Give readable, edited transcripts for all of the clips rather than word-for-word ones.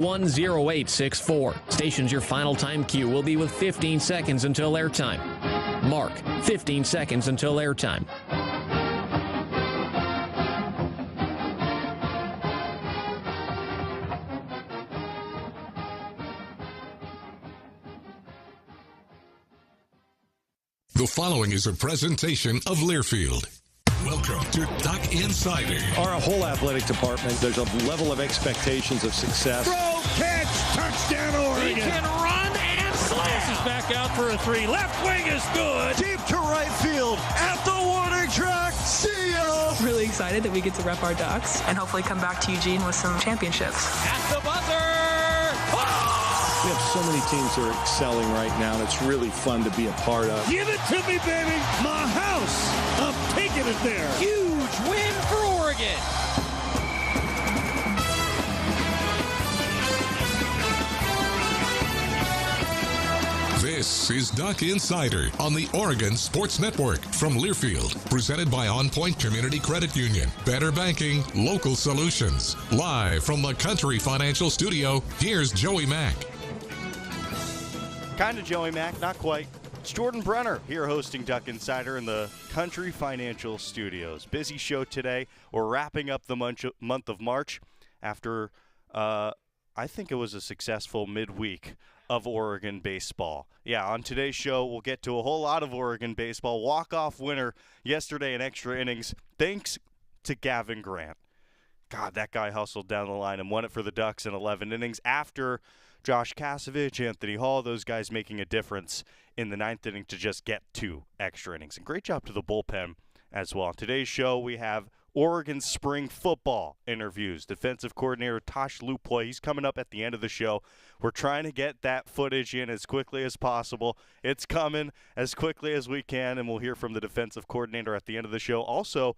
10864. Station's your final time cue will be with 15 seconds until airtime. Mark, 15 seconds until airtime. The following is a presentation of Learfield. Welcome to Duck Insider. Our whole athletic department, there's a level of expectations of success. Throw, catch, touchdown, Oregon. He can run and slam. This is back out for a three. Left wing is good. Deep to right field at the warning track. See ya. Really excited that we get to rep our Ducks and hopefully come back to Eugene with some championships. At the buzzer. We have so many teams that are excelling right now, and it's really fun to be a part of. Give it to me, baby. My house. I'm taking it there. Huge win for Oregon. This is Duck Insider on the Oregon Sports Network from Learfield, presented by On Point Community Credit Union. Better banking, local solutions. Live from the Country Financial Studio, here's Joey Mack. Kind of Joey Mack, not quite. It's Jordan Brenner here hosting Duck Insider in the Country Financial Studios. Busy show today. We're wrapping up the month of March after, I think it was a successful midweek of Oregon baseball. Yeah, on today's show, we'll get to a whole lot of Oregon baseball. Walk-off winner yesterday in extra innings, thanks to Gavin Grant. God, that guy hustled down the line and won it for the Ducks in 11 innings after Josh Kasevich, Anthony Hall, those guys making a difference in the ninth inning to just get 2 extra innings. And great job to the bullpen as well. On today's show, we have Oregon spring football interviews. Defensive coordinator Tosh Lupoy, he's coming up at the end of the show. We're trying to get that footage in as quickly as possible. It's coming as quickly as we can, and we'll hear from the defensive coordinator at the end of the show. Also,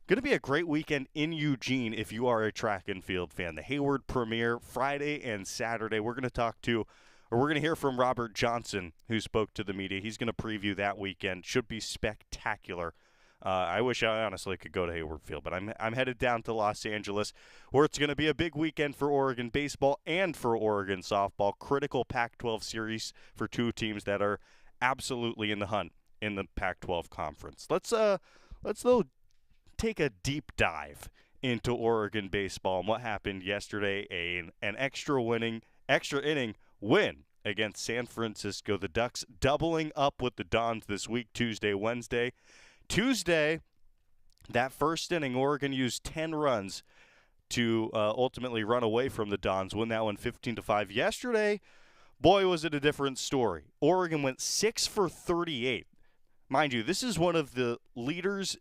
going to be a great weekend in Eugene if you are a track and field fan. The Hayward Premiere, Friday and Saturday. We're going to hear from Robert Johnson, who spoke to the media. He's going to preview that weekend. Should be spectacular. I wish I honestly could go to Hayward Field, but I'm headed down to Los Angeles, where it's going to be a big weekend for Oregon baseball and for Oregon softball. Critical Pac-12 series for 2 teams that are absolutely in the hunt in the Pac-12 conference. Let's take a deep dive into Oregon baseball and what happened yesterday. An extra inning win against San Francisco. The Ducks doubling up with the Dons this week, Tuesday, Wednesday. Tuesday, that first inning, Oregon used 10 runs to ultimately run away from the Dons, win that one 15-5. Yesterday, boy, was it a different story. Oregon went 6 for 38. Mind you, this is one of the leaders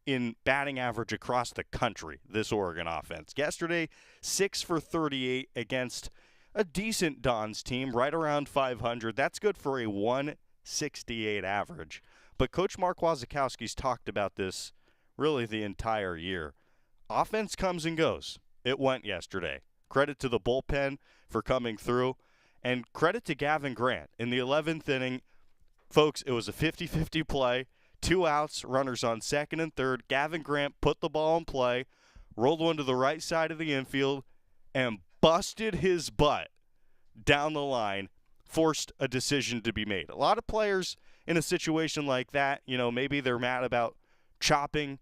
in batting average across the country, this Oregon offense. Yesterday, 6 for 38 against a decent Dons team, right around 500. That's good for a 168 average. But Coach Mark Wasikowski's talked about this really the entire year. Offense comes and goes. It went yesterday. Credit to the bullpen for coming through, and credit to Gavin Grant. In the 11th inning, folks, it was a 50-50 play. 2 outs, runners on second and third. Gavin Grant put the ball in play, rolled one to the right side of the infield, and busted his butt down the line, forced a decision to be made. A lot of players in a situation like that, maybe they're mad about chopping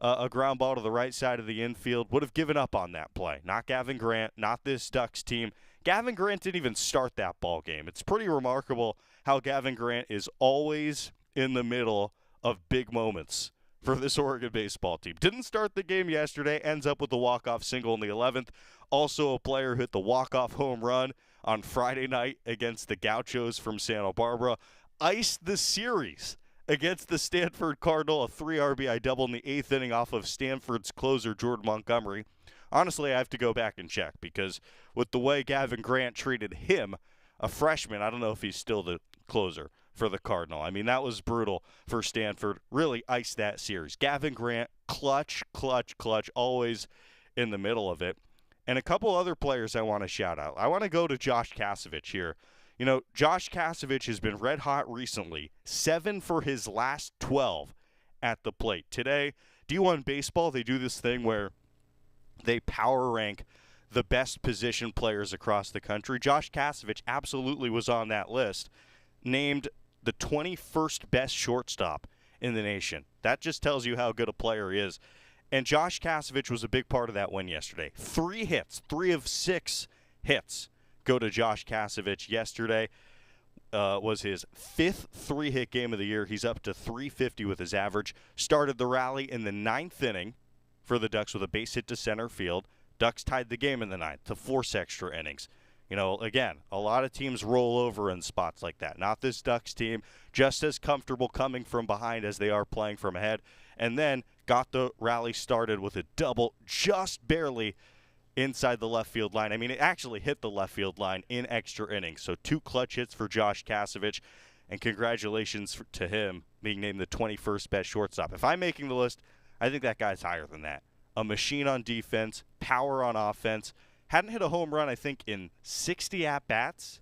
a ground ball to the right side of the infield, would have given up on that play. Not Gavin Grant, not this Ducks team. Gavin Grant didn't even start that ball game. It's pretty remarkable how Gavin Grant is always in the middle of big moments for this Oregon baseball team. Didn't start the game yesterday, ends up with the walk-off single in the 11th. Also a player who hit the walk-off home run on Friday night against the Gauchos from Santa Barbara. Iced the series against the Stanford Cardinal, a 3 RBI double in the 8th inning off of Stanford's closer, Jordan Montgomery. Honestly, I have to go back and check because with the way Gavin Grant treated him, a freshman, I don't know if he's still the closer for the Cardinal. I mean, that was brutal for Stanford. Really iced that series. Gavin Grant, clutch, always in the middle of it. And a couple other players I want to shout out. I want to go to Josh Kasevich here. Josh Kasevich has been red hot recently. 7 for his last 12 at the plate. Today, D1 Baseball, they do this thing where they power rank the best position players across the country. Josh Kasevich absolutely was on that list, named the 21st best shortstop in the nation. That just tells you how good a player he is. And Josh Kasevich was a big part of that win yesterday. 3 hits, 3 of 6 hits go to Josh Kasevich yesterday. Was his 5th 3-hit game of the year. He's up to 350 with his average. Started the rally in the 9th inning for the Ducks with a base hit to center field. Ducks tied the game in the 9th to force extra innings. You know, again, a lot of teams roll over in spots like that. Not this Ducks team, just as comfortable coming from behind as they are playing from ahead. And then got the rally started with a double just barely inside the left field line. I mean, it actually hit the left field line in extra innings. So 2 clutch hits for Josh Kasevich, and congratulations to him being named the 21st best shortstop. If I'm making the list, I think that guy's higher than that. A machine on defense, power on offense. Hadn't hit a home run, I think, in 60 at-bats.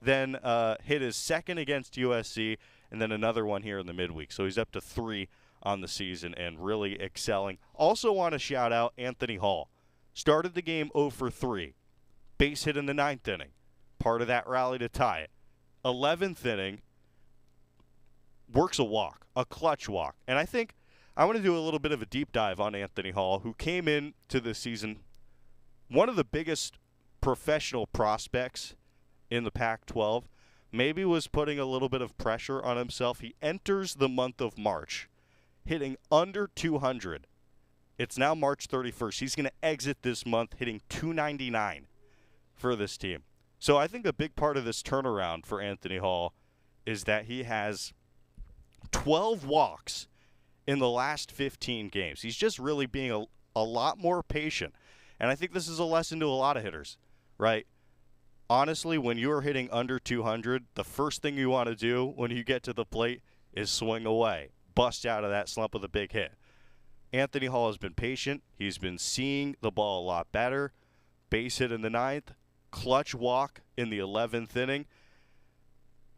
Then hit his 2nd against USC, and then another one here in the midweek. So he's up to 3 on the season and really excelling. Also want to shout out Anthony Hall. Started the game 0 for 3. Base hit in the 9th inning. Part of that rally to tie it. 11th inning, works a walk, a clutch walk. And I think I want to do a little bit of a deep dive on Anthony Hall, who came into this season one of the biggest professional prospects in the Pac-12. Maybe was putting a little bit of pressure on himself. He enters the month of March hitting under 200. It's now March 31st. He's going to exit this month hitting 299 for this team. So I think a big part of this turnaround for Anthony Hall is that he has 12 walks in the last 15 games. He's just really being a lot more patient. And I think this is a lesson to a lot of hitters, right? Honestly, when you're hitting under 200, the first thing you want to do when you get to the plate is swing away, bust out of that slump with a big hit. Anthony Hall has been patient. He's been seeing the ball a lot better. Base hit in the 9th. Clutch walk in the 11th inning.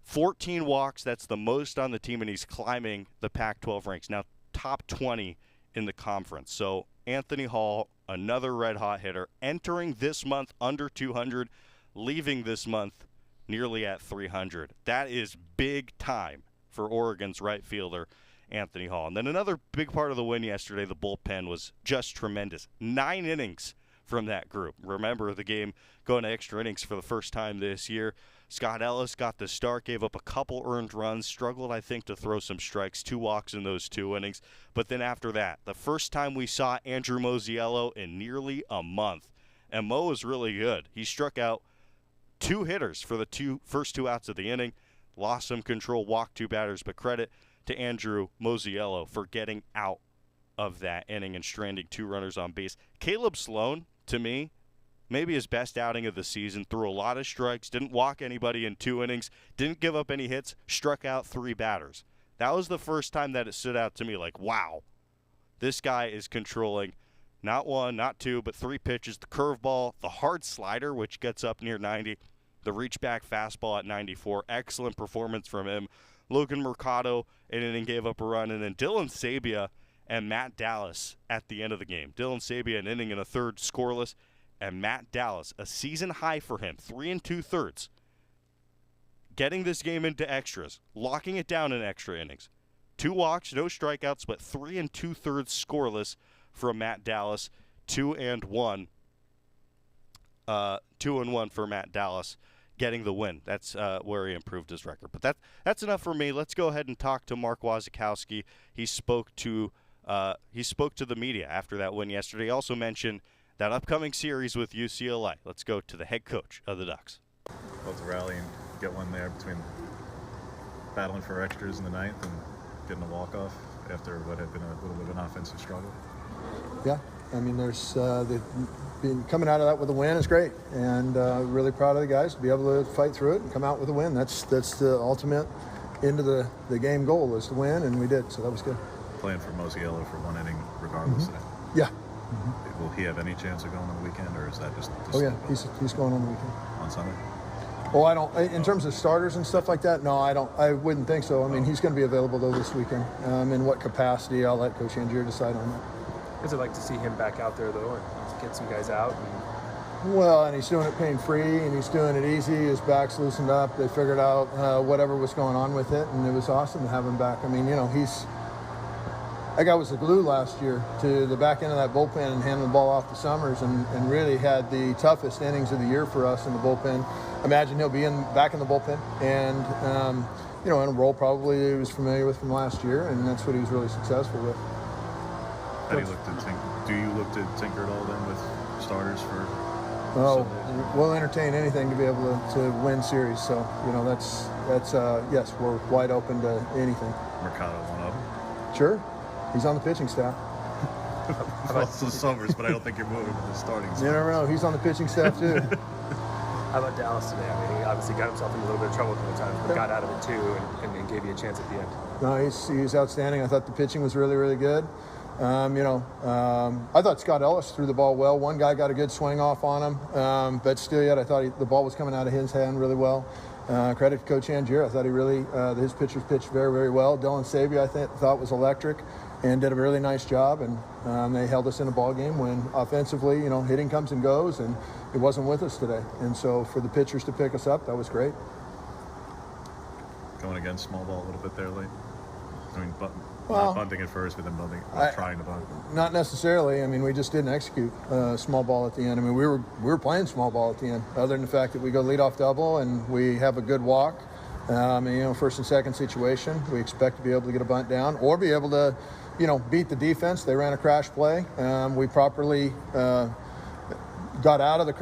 14 walks, that's the most on the team, and he's climbing the Pac-12 ranks. Now top 20 in the conference. So Anthony Hall, another red-hot hitter, entering this month under 200, leaving this month nearly at 300. That is big time for Oregon's right fielder, Anthony Hall. And then another big part of the win yesterday, the bullpen was just tremendous. 9 innings from that group. Remember the game going to extra innings for the first time this year. Scott Ellis got the start, gave up a couple earned runs, struggled, I think, to throw some strikes, 2 walks in those 2 innings. But then after that, the first time we saw Andrew Mosiello in nearly a month. And Mo was really good. He struck out 2 hitters for the first 2 outs of the inning, lost some control, walked 2 batters, but credit to Andrew Mosiello for getting out of that inning and stranding 2 runners on base. Caleb Sloan, to me, maybe his best outing of the season, threw a lot of strikes, didn't walk anybody in 2 innings, didn't give up any hits, struck out 3 batters. That was the first time that it stood out to me like, wow, this guy is controlling not 1, not 2, but 3 pitches, the curveball, the hard slider, which gets up near 90, the reach-back fastball at 94. Excellent performance from him. Logan Mercado in an inning gave up a run, and then Dylan Sabia and Matt Dallas at the end of the game. Dylan Sabia an inning and a third scoreless, and Matt Dallas, a season high for him, 3 2/3, getting this game into extras, locking it down in extra innings. 2 walks, no strikeouts, but 3 2/3 scoreless from Matt Dallas. 2-1 for Matt Dallas, getting the win. That's where he improved his record. But that's enough for me. Let's go ahead and talk to Mark Wasikowski. He spoke to the media after that win yesterday. He also mentioned that upcoming series with UCLA. Let's go to the head coach of the Ducks. Well, to rally and get one there between battling for extras in the 9th and getting a walk-off after what had been a little bit of an offensive struggle. Yeah, I mean, they've been coming out of that with a win is great, and really proud of the guys to be able to fight through it and come out with a win. That's the ultimate end of the game goal was to win, and we did, so that was good. Playing for Mosiello for 1 inning regardless today. Yeah. Will he have any chance of going on the weekend, or is that just oh yeah, he's going on the weekend. On Sunday? Oh, I don't. In terms of starters and stuff like that, no, I don't. I wouldn't think so. I mean, he's going to be available though this weekend. In what capacity? I'll let Coach Angier decide on that. What's it like to see him back out there though, and get some guys out and Well, and he's doing it pain-free, and he's doing it easy. His back's loosened up. They figured out whatever was going on with it, and it was awesome to have him back. I mean, that guy was the glue last year to the back end of that bullpen and handing the ball off to Summers, and really had the toughest innings of the year for us in the bullpen. Imagine he'll be back in the bullpen, and in a role probably he was familiar with from last year, and that's what he was really successful with. Do you look to tinker at all then with starters for? Oh, we'll entertain anything to be able to win series. So that's yes, we're wide open to anything. Mercado, one of them. Sure, he's on the pitching staff. Also Summers, but I don't think you're moving with the starting. You never know. He's on the pitching staff too. How about Dallas today? I mean, he obviously got himself in a little bit of trouble a couple times, but got out of it too, and gave you a chance at the end. No, he's outstanding. I thought the pitching was really, really good. I thought Scott Ellis threw the ball well. One guy got a good swing off on him, but still yet I thought the ball was coming out of his hand really well. Credit to Coach Angier. I thought he really, his pitchers pitched very, very well. Dylan Sabia I thought was electric and did a really nice job, and they held us in a ball game when offensively, hitting comes and goes, and it wasn't with us today. And so for the pitchers to pick us up, that was great. Going against small ball a little bit there late. I mean, Well, not bunting at first, but then trying to bunt. Not necessarily. I mean, we just didn't execute small ball at the end. I mean, we were playing small ball at the end, other than the fact that we go leadoff double and we have a good walk. First and second situation, we expect to be able to get a bunt down or be able to, beat the defense. They ran a crash play. We properly got out of the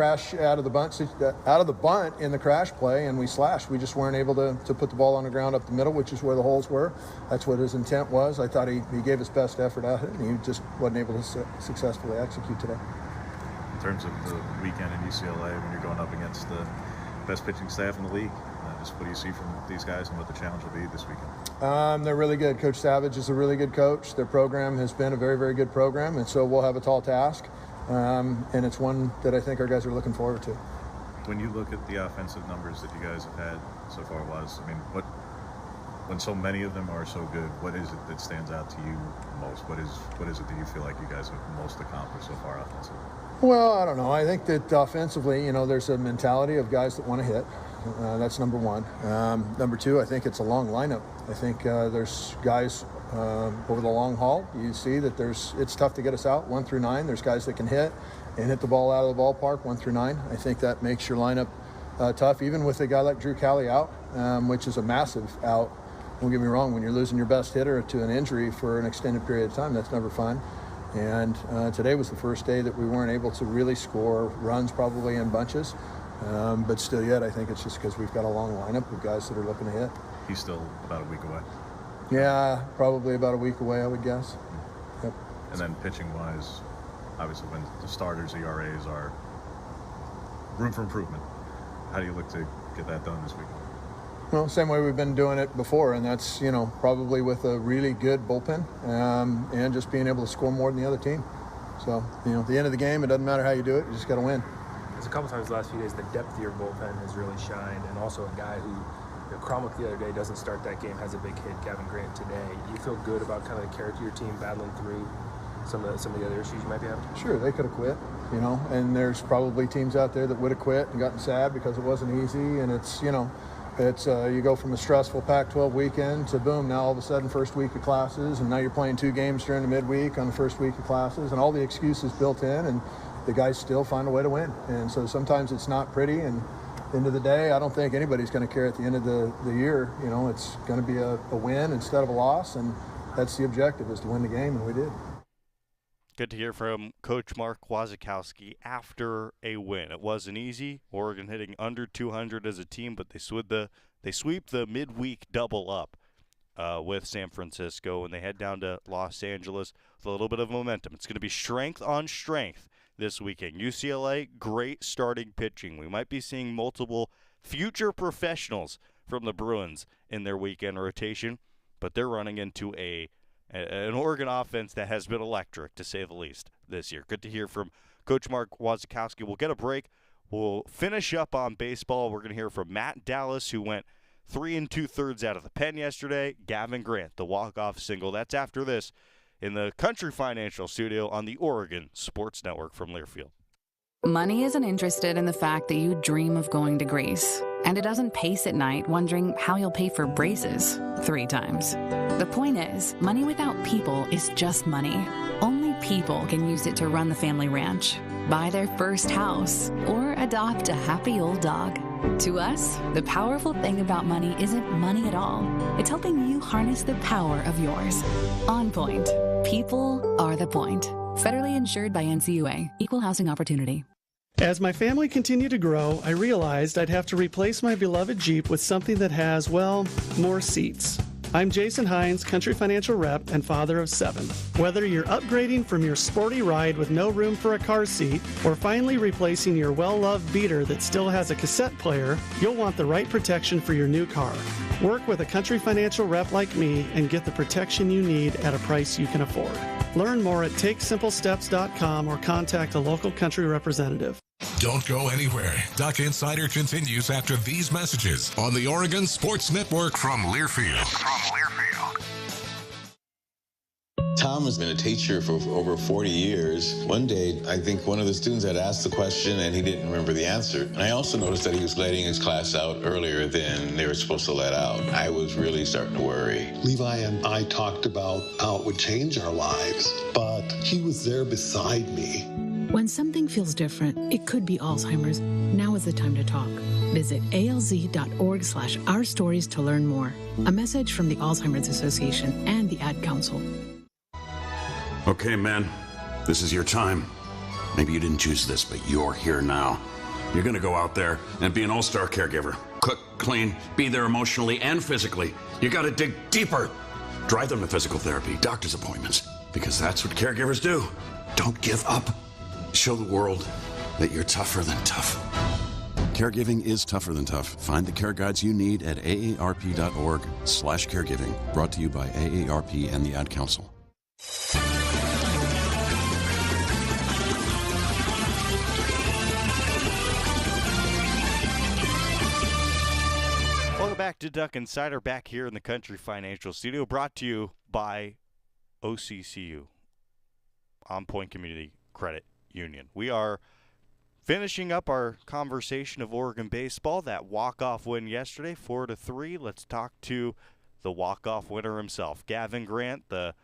bunt in the crash play, and we slashed. We just weren't able to put the ball on the ground up the middle, which is where the holes were. That's what his intent was. I thought he gave his best effort at it, and he just wasn't able to successfully execute today. In terms of the weekend in UCLA, when you're going up against the best pitching staff in the league, just what do you see from these guys and what the challenge will be this weekend? They're really good. Coach Savage is a really good coach. Their program has been a very, very good program, and so we'll have a tall task. And it's one that I think our guys are looking forward to. When you look at the offensive numbers that you guys have had so far, when so many of them are so good, what is it that stands out to you most? What is it that you feel like you guys have most accomplished so far offensively? Well, I don't know. I think that offensively, there's a mentality of guys that want to hit. That's number one. Number two, I think it's a long lineup. I think there's guys over the long haul. You see that it's tough to get us out 1 through 9. There's guys that can hit and hit the ball out of the ballpark 1 through 9. I think that makes your lineup tough, even with a guy like Drew Cali out, which is a massive out. Don't get me wrong, when you're losing your best hitter to an injury for an extended period of time, that's never fun. And today was the first day that we weren't able to really score runs, probably in bunches. But still yet, I think it's just because we've got a long lineup of guys that are looking to hit. He's still about a week away. Yeah, probably about a week away, I would guess. Yep. And then pitching-wise, obviously when the starters' ERAs are room for improvement, how do you look to get that done this week? Well, same way we've been doing it before, and that's, probably with a really good bullpen and just being able to score more than the other team. So, at the end of the game, it doesn't matter how you do it, you just got to win. There's a couple times the last few days the depth of your bullpen has really shined, and also a guy who, Cromwell the other day doesn't start that game, has a big hit. Gavin Grant today. Do you feel good about kind of the character of your team battling through some of the other issues you might be having? Sure, they could have quit, and there's probably teams out there that would have quit and gotten sad because it wasn't easy, and it's, you go from a stressful Pac-12 weekend to boom, now all of a sudden first week of classes, and now you're playing 2 games during the midweek on the first week of classes, and all the excuses built in, and the guys still find a way to win. And so sometimes it's not pretty, and at the end of the day, I don't think anybody's going to care at the end of the year. It's going to be a win instead of a loss, and that's the objective, is to win the game, and we did. Good to hear from Coach Mark Wasikowski after a win. It wasn't easy. Oregon hitting under 200 as a team, but they sweep the midweek double up with San Francisco, and they head down to Los Angeles with a little bit of momentum. It's going to be strength on strength this weekend. UCLA, great starting pitching. We might be seeing multiple future professionals from the Bruins in their weekend rotation, but they're running into an Oregon offense that has been electric, to say the least, this year. Good to hear from Coach Mark Wasikowski. We'll get a break. We'll finish up on baseball. We're going to hear from Matt Dallas, who went 3 2/3 out of the pen yesterday. Gavin Grant, the walk-off single. That's after this in the Country Financial Studio on the Oregon Sports Network from Learfield. Money isn't interested in the fact that you dream of going to Greece. And it doesn't pace at night wondering how you'll pay for braces 3 times. The point is, money without people is just money. Only people can use it to run the family ranch, buy their first house, or adopt a happy old dog. To us, the powerful thing about money isn't money at all. It's helping you harness the power of yours. On Point. People are the point. Federally insured by NCUA. Equal housing opportunity. As my family continued to grow, I realized I'd have to replace my beloved Jeep with something that has, well, more seats. I'm Jason Hines, Country Financial Rep and father of 7. Whether you're upgrading from your sporty ride with no room for a car seat or finally replacing your well-loved beater that still has a cassette player, you'll want the right protection for your new car. Work with a Country Financial Rep like me and get the protection you need at a price you can afford. Learn more at TakeSimpleSteps.com or contact a local Country representative. Don't go anywhere. Duck Insider continues after these messages on the Oregon Sports Network from Learfield. Tom has been a teacher for over 40 years. One day, I think one of the students had asked the question and he didn't remember the answer. And I also noticed that he was letting his class out earlier than they were supposed to let out. I was really starting to worry. Levi and I talked about how it would change our lives, but he was there beside me. When something feels different, it could be Alzheimer's. Now is the time to talk. Visit alz.org/ourstories to learn more. A message from the Alzheimer's Association and the Ad Council. Okay, man, this is your time. Maybe you didn't choose this, but you're here now. You're gonna go out there and be an all-star caregiver. Cook, clean, be there emotionally and physically. You gotta dig deeper. Drive them to physical therapy, doctor's appointments, because that's what caregivers do. Don't give up. Show the world that you're tougher than tough. Caregiving is tougher than tough. Find the care guides you need at aarp.org/caregiving. Brought to you by AARP and the Ad Council. Welcome back to Duck Insider, back here in the Country Financial Studio, brought to you by OCCU, On Point Community Credit Union. We are finishing up our conversation of Oregon baseball. That walk-off win yesterday, 4-3. Let's talk to the walk-off winner himself, Gavin Grant, the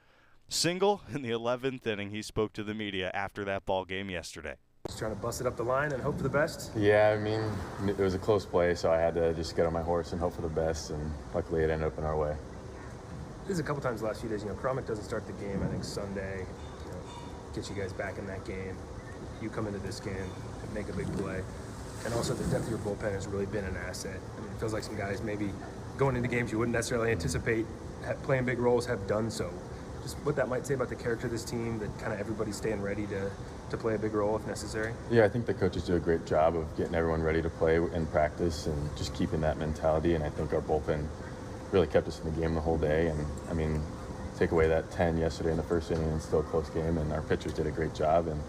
single in the 11th inning. He spoke to the media after that ball game yesterday. Just trying to bust it up the line and hope for the best? Yeah, I mean, it was a close play, so I had to just get on my horse and hope for the best, and luckily it ended up in our way. This is a couple times the last few days. Cromick doesn't start the game, I think Sunday, get you guys back in that game. You come into this game and make a big play. And also the depth of your bullpen has really been an asset. I mean, it feels like some guys maybe going into games you wouldn't necessarily anticipate playing big roles have done so. Just what that might say about the character of this team, that kind of everybody's staying ready to play a big role if necessary? Yeah, I think the coaches do a great job of getting everyone ready to play in practice and just keeping that mentality. And I think our bullpen really kept us in the game the whole day. And I mean, take away that 10 yesterday in the first inning and still a close game, and our pitchers did a great job. And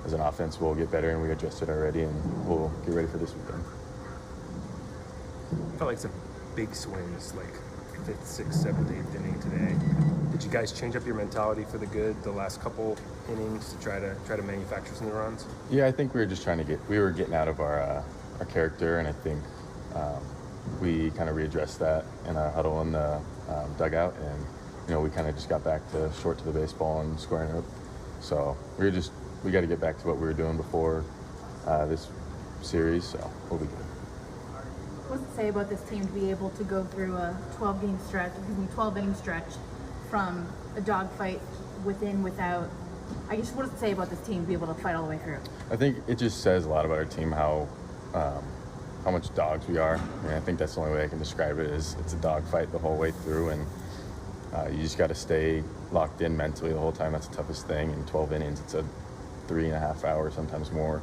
as an offense, we'll get better, and we adjusted already, and we'll get ready for this weekend. I felt like some big swings, like 5th, 6th, 7th, 8th inning today. Did you guys change up your mentality for the good the last couple innings to try to manufacture some runs? Yeah, I think we were just we were getting out of our character, and I think we kind of readdressed that in a huddle in the dugout, and we kind of just got back to short to the baseball and squaring up. So we got to get back to what we were doing before this series, so we'll be good. What does it say about this team to be able to go through a 12-inning stretch from a dogfight without? I guess, what does it say about this team to be able to fight all the way through? I think it just says a lot about our team, how much dogs we are. I mean, I think that's the only way I can describe it, is it's a dogfight the whole way through, and you just got to stay locked in mentally the whole time. That's the toughest thing. In 12 innings, it's a 3.5 hours, sometimes more.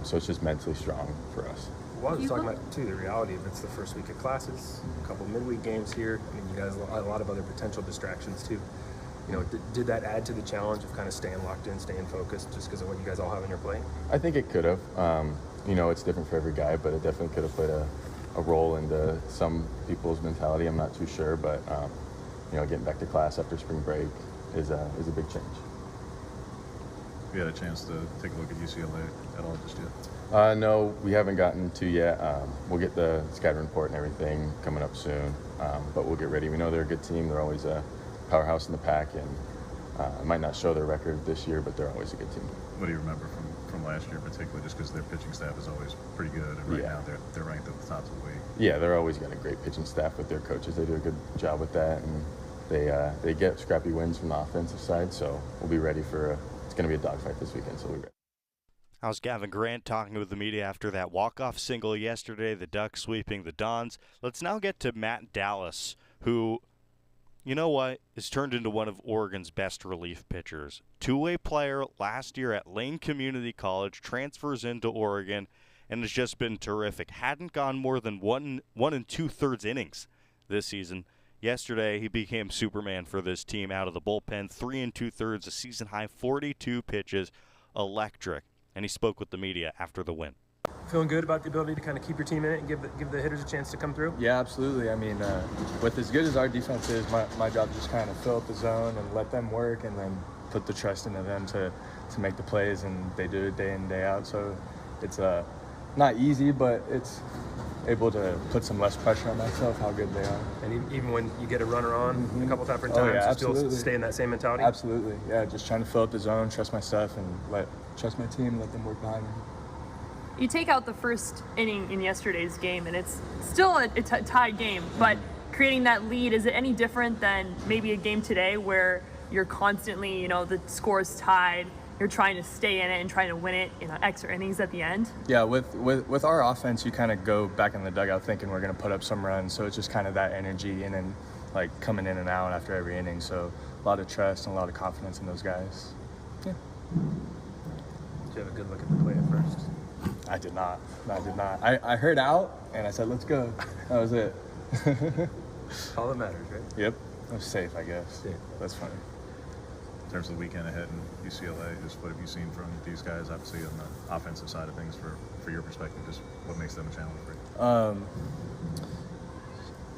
So it's just mentally strong for us. Well, I was talking about, too, the reality of it's the first week of classes, a couple midweek games here. I mean, you guys have a lot of other potential distractions, too. Did that add to the challenge of kind of staying locked in, staying focused, just because of what you guys all have on your plate? I think it could have. It's different for every guy, but it definitely could have played a role into some people's mentality. I'm not too sure, but getting back to class after spring break is a big change. We had a chance to take a look at UCLA at all just yet? No, we haven't gotten to yet. We'll get the scouting report and everything coming up soon, but we'll get ready. We know they're a good team. They're always a powerhouse in the pack, and it might not show their record this year, but they're always a good team. What do you remember from last year, particularly just because their pitching staff is always pretty good, and right now they're ranked at the top of the league? Yeah, they're always got a great pitching staff with their coaches. They do a good job with that, and they get scrappy wins from the offensive side, so we'll be ready for it's going to be a dogfight this weekend, so we'll be ready. How's Gavin Grant talking with the media after that walk-off single yesterday, the Ducks sweeping the Dons? Let's now get to Matt Dallas, who, you know what, has turned into one of Oregon's best relief pitchers. Two-way player last year at Lane Community College, transfers into Oregon, and has just been terrific. Hadn't gone more than one and two-thirds innings this season. Yesterday, he became Superman for this team out of the bullpen. 3 2/3, a season-high 42 pitches, electric. And he spoke with the media after the win. Feeling good about the ability to kind of keep your team in it and give the hitters a chance to come through? Yeah, absolutely. I mean, with as good as our defense is, my job is just kind of fill up the zone and let them work, and then put the trust into them to make the plays, and they do it day in, day out. So it's not easy, but it's able to put some less pressure on myself, how good they are. And even when you get a runner on a couple different times, you still stay in that same mentality? Absolutely, yeah, just trying to fill up the zone, trust myself, and trust my team, let them work behind me. You take out the first inning in yesterday's game, and it's still a tied game, but creating that lead, is it any different than maybe a game today where you're constantly, the score's tied, you're trying to stay in it and trying to win it in extra innings at the end? Yeah, with our offense, you kind of go back in the dugout thinking we're going to put up some runs, so it's just kind of that energy and then coming in and out after every inning. So a lot of trust and a lot of confidence in those guys. Yeah. Did you have a good look at the play at first? I did not. I heard out and I said, let's go. That was it. All that matters, right? Yep. I was safe, I guess. Yeah. That's funny. In terms of the weekend ahead in UCLA, just what have you seen from these guys, obviously on the offensive side of things for your perspective, just what makes them a challenge for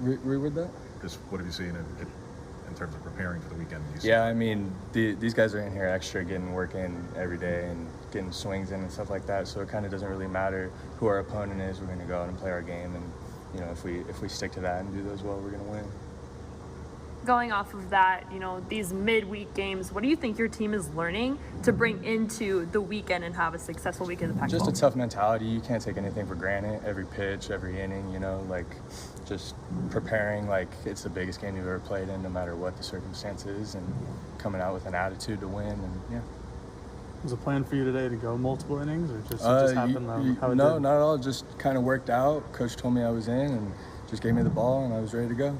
you? Reword that? Just what have you seen in terms of preparing for the weekend in UCLA? Yeah, I mean, these guys are in here extra, getting work in every day and getting swings in and stuff like that, so it kind of doesn't really matter who our opponent is. We're going to go out and play our game, and if we stick to that and do those well, we're going to win. Going off of that, these midweek games, what do you think your team is learning to bring into the weekend and have a successful weekend in the Pac-12? Just a tough mentality. You can't take anything for granted. Every pitch, every inning, just preparing like it's the biggest game you've ever played in, no matter what the circumstances, and coming out with an attitude to win. And yeah. Was a plan for you today to go multiple innings, or just happened? How it no, did? not at all. Just kind of worked out. Coach told me I was in, and just gave me the ball, and I was ready to go.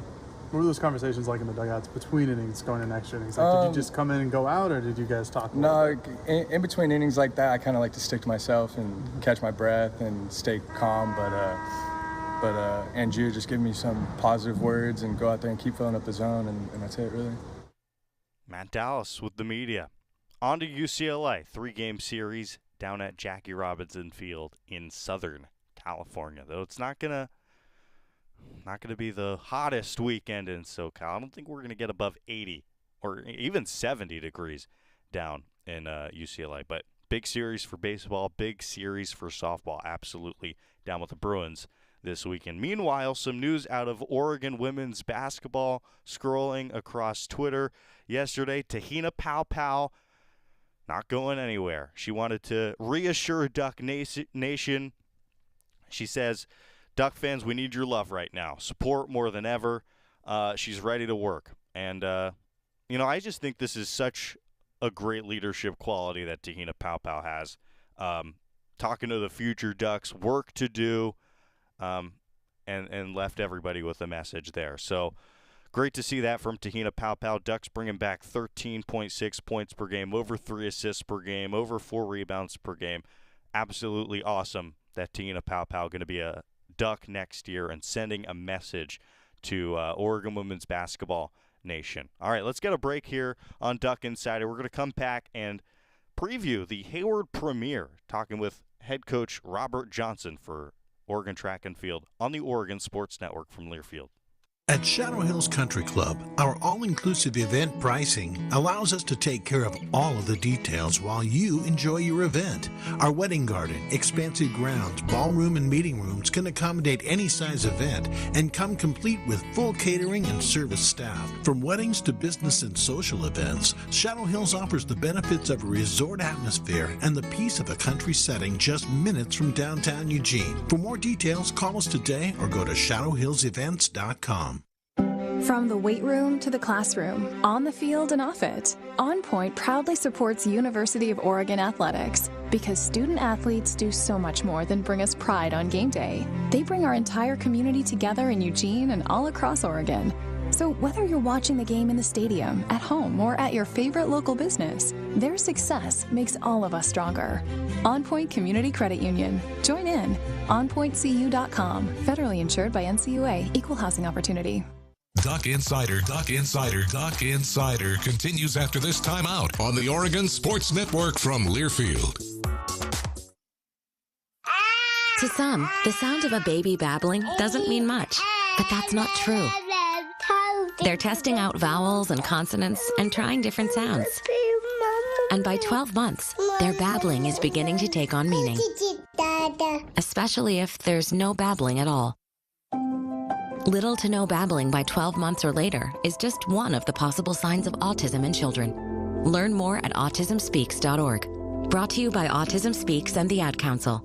What were those conversations like in the dugouts between innings, going in extra innings? Did you just come in and go out, or did you guys talk? No, in between innings like that, I kind of like to stick to myself and catch my breath and stay calm. But Andrew just give me some positive words and go out there and keep filling up the zone, and that's it, really. Matt Dallas with the media. On to UCLA, 3-game series down at Jackie Robinson Field in Southern California. Though it's not gonna be the hottest weekend in SoCal. I don't think we're gonna get above 80 or even 70 degrees down in UCLA. But big series for baseball, big series for softball. Absolutely down with the Bruins this weekend. Meanwhile, some news out of Oregon women's basketball. Scrolling across Twitter yesterday, Tahina Pau not going anywhere. She wanted to reassure Duck Nation. She says, Duck fans, we need your love right now. Support more than ever. She's ready to work. And, I just think this is such a great leadership quality that Tahina Pau has. Talking to the future Ducks, work to do, and left everybody with a message there. So great to see that from Tahina Pau. Ducks bringing back 13.6 points per game, over 3 assists per game, over 4 rebounds per game. Absolutely awesome that Tahina Pau going to be a Duck next year and sending a message to Oregon women's basketball nation. All right, let's get a break here on Duck Insider. We're going to come back and preview the Hayward Premiere, talking with head coach Robert Johnson for Oregon Track and Field on the Oregon Sports Network from Learfield. At Shadow Hills Country Club, our all-inclusive event pricing allows us to take care of all of the details while you enjoy your event. Our wedding garden, expansive grounds, ballroom, and meeting rooms can accommodate any size event and come complete with full catering and service staff. From weddings to business and social events, Shadow Hills offers the benefits of a resort atmosphere and the peace of a country setting just minutes from downtown Eugene. For more details, call us today or go to shadowhillsevents.com. From the weight room to the classroom, on the field and off it, On Point proudly supports University of Oregon athletics because student athletes do so much more than bring us pride on game day. They bring our entire community together in Eugene and all across Oregon. So whether you're watching the game in the stadium, at home, or at your favorite local business, their success makes all of us stronger. On Point Community Credit Union. Join in. OnPointCU.com. Federally insured by NCUA. Equal housing opportunity. Duck Insider continues after this timeout on the Oregon Sports Network from Learfield. To some, the sound of a baby babbling doesn't mean much, but that's not true. They're testing out vowels and consonants and trying different sounds. And by 12 months, their babbling is beginning to take on meaning, especially if there's no babbling at all. Little to no babbling by 12 months or later is just one of the possible signs of autism in children. Learn more at autismspeaks.org. Brought to you by Autism Speaks and the Ad Council.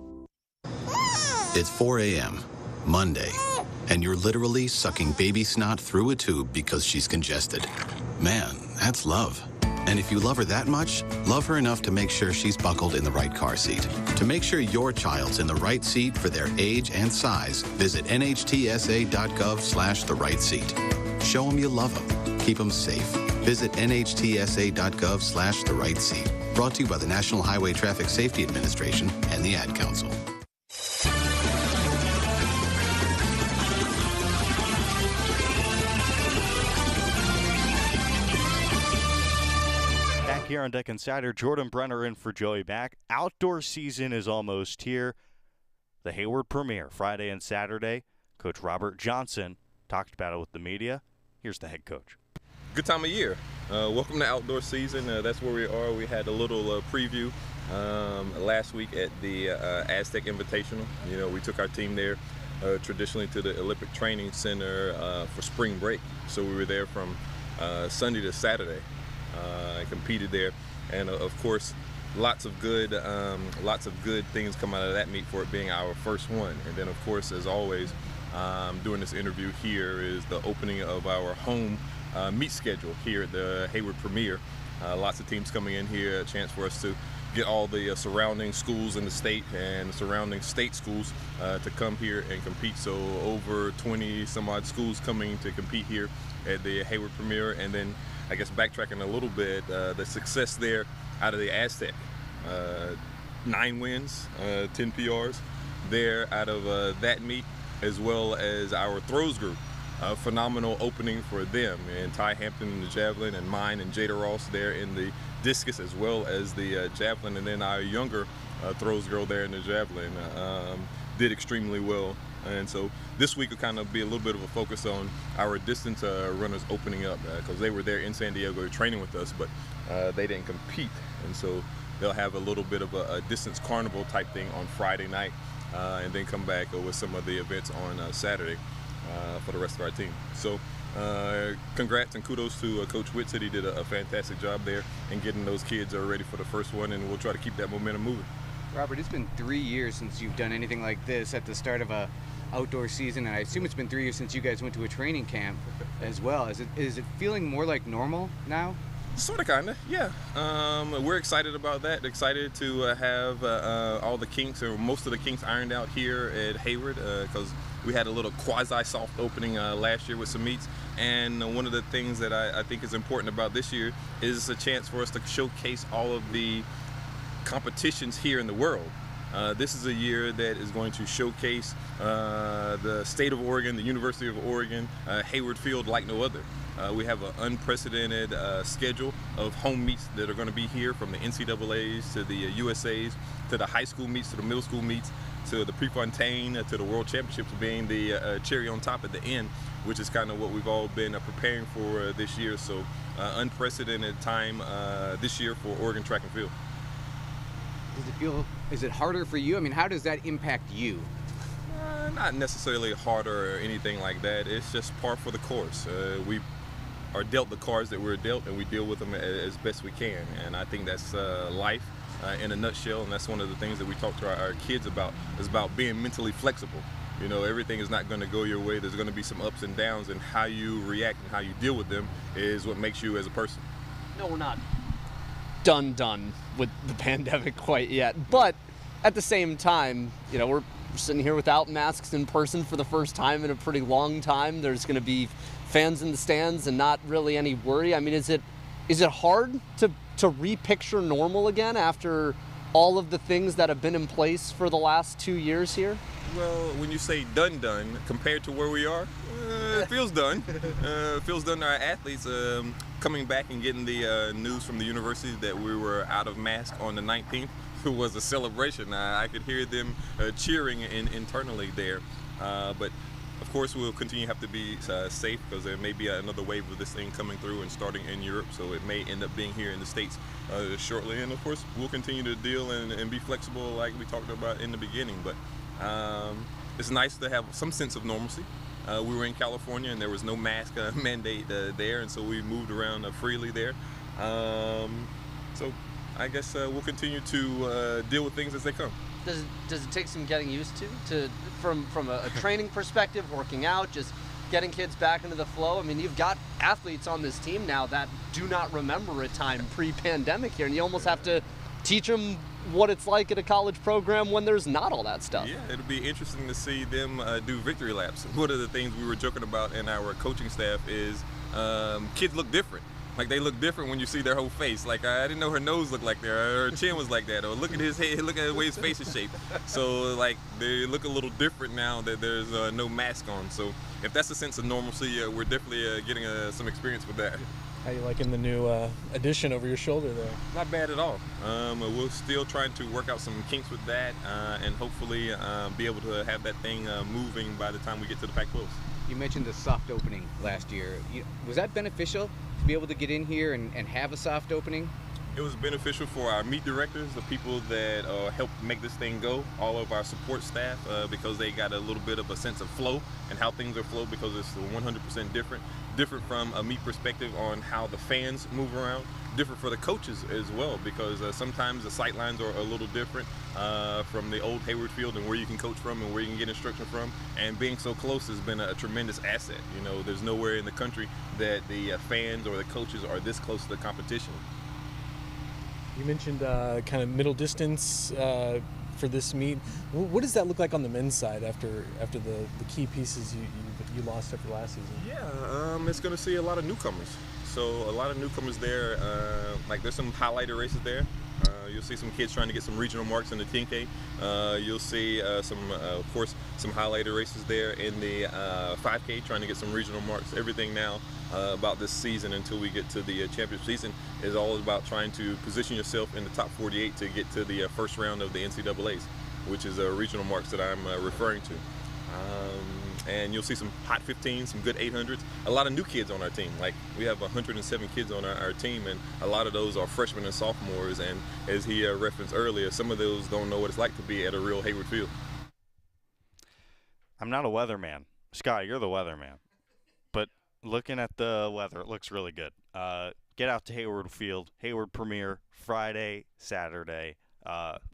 It's 4 a.m., Monday, and you're literally sucking baby snot through a tube because she's congested. Man, that's love. And if you love her that much, love her enough to make sure she's buckled in the right car seat. To make sure your child's in the right seat for their age and size, visit nhtsa.gov/the right seat. Show them you love them. Keep them safe. Visit nhtsa.gov/the right seat. Brought to you by the National Highway Traffic Safety Administration and the Ad Council. Here on Deck Insider, Jordan Brenner in for Joey Back. Outdoor season is almost here. The Hayward Premiere, Friday and Saturday. Coach Robert Johnson talked about it with the media. Here's the head coach. Good time of year. Welcome to outdoor season. That's where we are. We had a little preview last week at the Aztec Invitational. You know, we took our team there traditionally to the Olympic Training Center for spring break. So we were there from Sunday to Saturday. I competed there, and of course, lots of good things come out of that meet for it being our first one. And then, of course, as always, doing this interview here is the opening of our home meet schedule here at the Hayward Premiere. Lots of teams coming in here, a chance for us to get all the surrounding schools in the state and surrounding state schools to come here and compete. So over 20 some odd schools coming to compete here at the Hayward Premiere. And then I guess backtracking a little bit, the success there out of the Aztec. 9 wins, 10 PRs there out of that meet, as well as our throws group. Phenomenal opening for them, and Ty Hampton in the javelin, and mine and Jada Ross there in the discus, as well as the javelin, and then our younger throws girl there in the javelin did extremely well. And so this week will kind of be a little bit of a focus on our distance runners opening up, because they were there in San Diego training with us, but they didn't compete. And so they'll have a little bit of a distance carnival type thing on Friday night, and then come back with some of the events on Saturday for the rest of our team. So congrats and kudos to Coach Whitsitt. He did a fantastic job there in getting those kids ready for the first one, and we'll try to keep that momentum moving. Robert, it's been 3 years since you've done anything like this at the start of a outdoor season, and I assume it's been 3 years since you guys went to a training camp as well. Is it feeling more like normal now? Sort of, kind of, yeah. We're excited about that. Excited to have all the kinks, or most of the kinks, ironed out here at Hayward, because we had a little quasi-soft opening last year with some meets. And one of the things that I think is important about this year is a chance for us to showcase all of the competitions here in the world. This is a year that is going to showcase the state of Oregon, the University of Oregon, Hayward Field like no other. We have an unprecedented schedule of home meets that are going to be here, from the NCAAs to the USAs to the high school meets to the middle school meets. to the Prefontaine, to the World Championships being the cherry on top at the end, which is kind of what we've all been preparing for this year. So unprecedented time this year for Oregon track and field. Is it harder for you? I mean, how does that impact you? Not necessarily harder or anything like that. It's just par for the course. We are dealt the cards that we're dealt, and we deal with them as best we can. And I think that's life in a nutshell, and that's one of the things that we talk to our kids about, is about being mentally flexible. You know, everything is not going to go your way. There's going to be some ups and downs, and how you react and how you deal with them is what makes you as a person. No, we're not done with the pandemic quite yet, but at the same time, you know, we're sitting here without masks in person for the first time in a pretty long time. There's going to be fans in the stands and not really any worry. I mean, is it hard to repicture normal again after all of the things that have been in place for the last 2 years here? Well, when you say done compared to where we are, it feels done. It feels done to our athletes. Coming back and getting the news from the university that we were out of mask on the 19th was a celebration. I could hear them cheering internally there. But of course, we'll continue to have to be safe, because there may be another wave of this thing coming through and starting in Europe, so it may end up being here in the States shortly. And of course, we'll continue to deal and be flexible like we talked about in the beginning. But it's nice to have some sense of normalcy. We were in California and there was no mask mandate there, and so we moved around freely there. So I guess we'll continue to deal with things as they come. Does it take some getting used to from a training perspective, working out, just getting kids back into the flow? I mean, you've got athletes on this team now that do not remember a time pre-pandemic here, and you almost have to teach them what it's like at a college program when there's not all that stuff. Yeah, it'll be interesting to see them do victory laps. One of the things we were joking about in our coaching staff is kids look different. Like, they look different when you see their whole face. Like, I didn't know her nose looked like that, or her chin was like that, or look at his head, look at the way his face is shaped. So, like, they look a little different now that there's no mask on. So, if that's a sense of normalcy, we're definitely getting some experience with that. How you liking the new addition over your shoulder there? Not bad at all. We're still trying to work out some kinks with that, and hopefully be able to have that thing moving by the time we get to the Pac-12. You mentioned the soft opening last year. Was that beneficial to be able to get in here and have a soft opening? It was beneficial for our meet directors, the people that help make this thing go, all of our support staff, because they got a little bit of a sense of flow and how things are flowed, because it's 100% different from a meet perspective on how the fans move around, different for the coaches as well, because sometimes the sight lines are a little different from the old Hayward field and where you can coach from and where you can get instruction from, and being so close has been a tremendous asset. You know, there's nowhere in the country that the fans or the coaches are this close to the competition. You mentioned kind of middle distance for this meet. What does that look like on the men's side after the key pieces you lost after last season? Yeah, it's going to see a lot of newcomers. So a lot of newcomers there. Like, there's some highlighter races there. You'll see some kids trying to get some regional marks in the 10K. You'll see of course, some highlighter races there in the 5K, trying to get some regional marks. Everything now about this season until we get to the championship season is all about trying to position yourself in the top 48 to get to the first round of the NCAAs, which is regional marks that I'm referring to. And you'll see some hot 15s, some good 800s, a lot of new kids on our team. Like, we have 107 kids on our team, and a lot of those are freshmen and sophomores, and as he referenced earlier, some of those don't know what it's like to be at a real Hayward field. I'm not a weatherman. Scott, you're the weatherman. But looking at the weather, it looks really good. Get out to Hayward Field, Hayward Premiere, Friday, Saturday.